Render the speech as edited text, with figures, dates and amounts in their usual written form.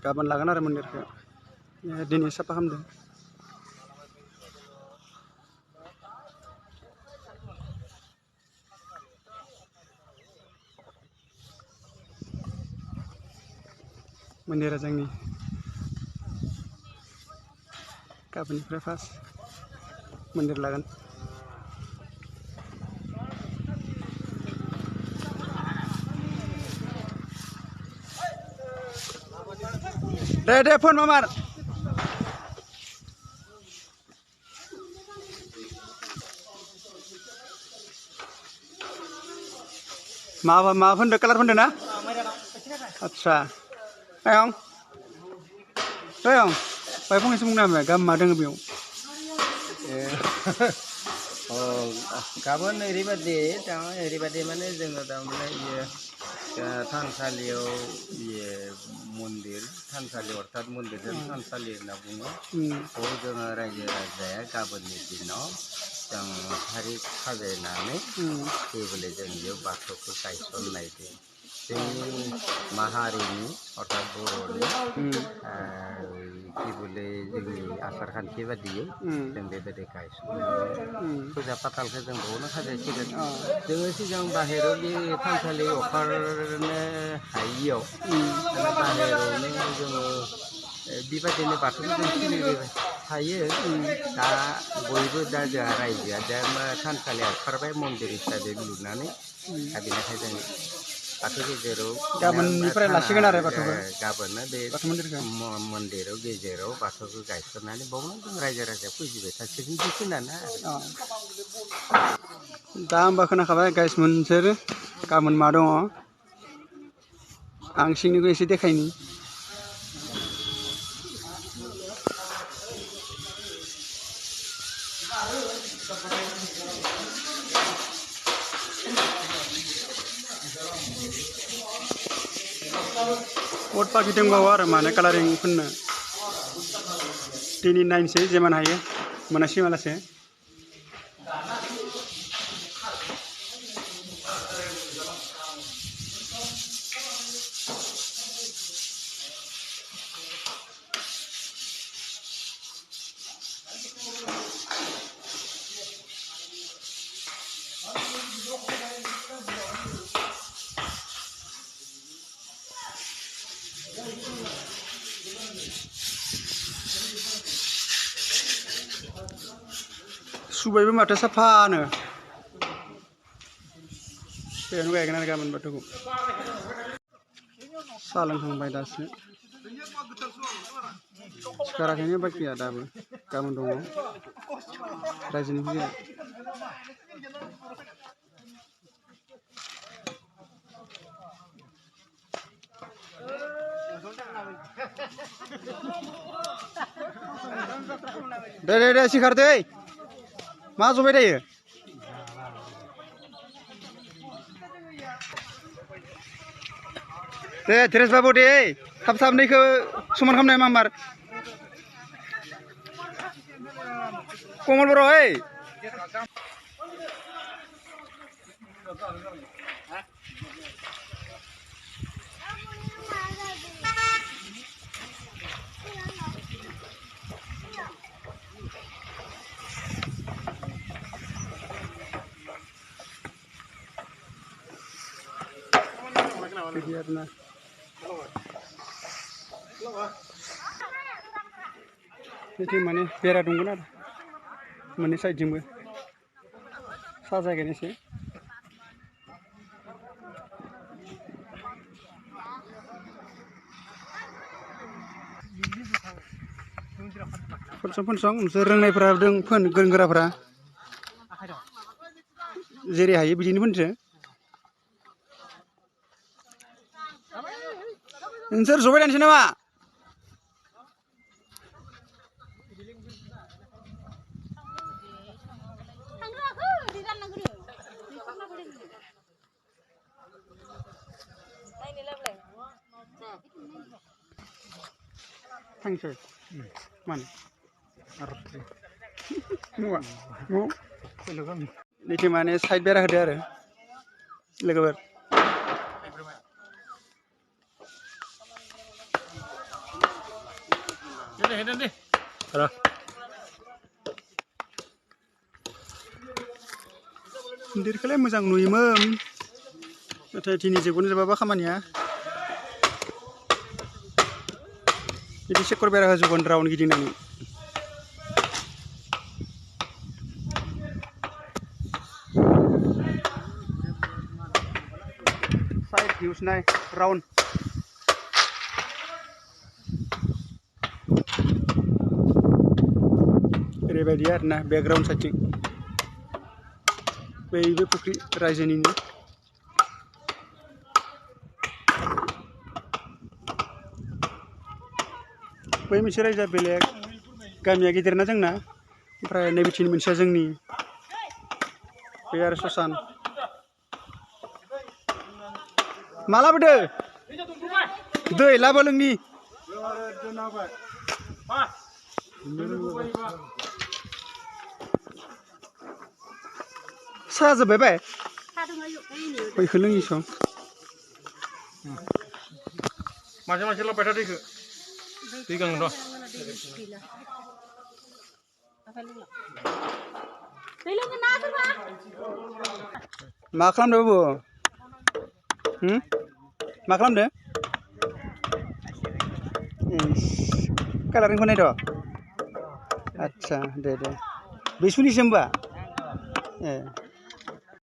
गाबोन लागोन आरो मन्दिरखौ दिनै साफा खालामदों। मन्दिरा जोंनि गाबोननिफ्राय फार्स्ट मन्दिर लागोन। दे फन मामार मा फोनदो कालार फोनदो ना आच्छा आयं बाय फंनैसो बुंनो हाबाय गाबोन मा दोङो बेयाव गाबोन ओरैबायदि माने जोङो थारमाने थानसालियाव मन्दिर थानसालि अर्थात मन्दिरजों थानसालि होनना बुङो। बेखौ जोङो रायजो राजाया गाबोननि दिनाव जों थारिख साजायनानै फैबोले जों बेयाव बाथौखौ गायसननायदों। जोंनि माहारिनि अर्थात बर'नि फैबोले जोंनि आसार खान्थि बादियै जों बेबायदि गायसननानै फुजा फाथालखौ जों बावनो साजायसिगोन। जोङो सिगां बाहेराव बे थानसालि ओंखारनो हायियाव बाहेरावनो जोङो बेबायदिनो बाथौखौ जों सिबिबाय थायो। दा बयबो दा जोंहा रायजोआ दा थानसालिया ओंखारबाय मन्दिर हिसाबै लुनानै दा बेनिखाय जों बाथौ गेजेराव गाबोननिफ्राय लासिगोन आरो बाथौखौ गाबोननो बे बाथौ मन्दिरखौ मन्दिराव गेजेराव बाथौखौ गायसननानै बावनो जों रायजो राजाया फुजिबाय थासिगोन बेखिनियानो आरो। दा होमबा खोनाखाबाय गाइस मोनसोर गाबोन मा दङ आं सिंनिखौ एसे देखायनि। बहुद बाखि दंबावो आरो माने कालारिं फोननो दिनै नायनोसै जेमान हायो मोनासिमालासे। सुबायबो माथो साफानो बेयावनो गायगोन आरो गाबोन बाथौखौ। साहा लोंखांबाय दासो सिखाराखैनो बाखिया दाबो गाबोन दङ रायजोनि फुजाया। दे सिखारदो मा जबाय थायो। दे धीरेज बाबु दे थाब थाबनैखौ समान खालामनाय मामार कमल बर' ओइ बिदि आरोना बिदि माने बेरा दंगोन आरो मोननै साइडजोंबो साजायगोन एसे। फुनसं नोंसोर रोंनायफ्रा दों फोन गोरों गोराफ्रा जेरै हायो बिदिनो फोनसो। नोंसोर जबाय थानोसै नामा? थांसै मानो नैथि माने साइड बेरा होदो आरो लोगोफोर र' मन्दिरखौलाय मोजां नुयोमोन नाथाय दिनै जोबगोन जोबाबा खामानिया बिदि सेकर बेरा होजोबगोन राउन्ड गिदिंनानै साइड भिउस नाय राउन्ड ओरैबायदि आरोना बेकग्राउन्ड साइडथिं बैबो फुख्रि रायजोनिनो बै मोनसे रायजोआ बेलेग गामिया गिदिर ना जोंना ओमफ्राय नैबेथिं मोनसेया जोंनि बे आरो ससान मा लाबोदो दै लाबो लोंनि साहा जोब्बाय बाय बैखौ लोङि सं मासे मासे लाबोबाय था दैखौ दै गांगोन र' मा खालामदो बाबु मा खालामदो कालारिंखौ नायद' आदसा दे बे सुनिसो होमबा ए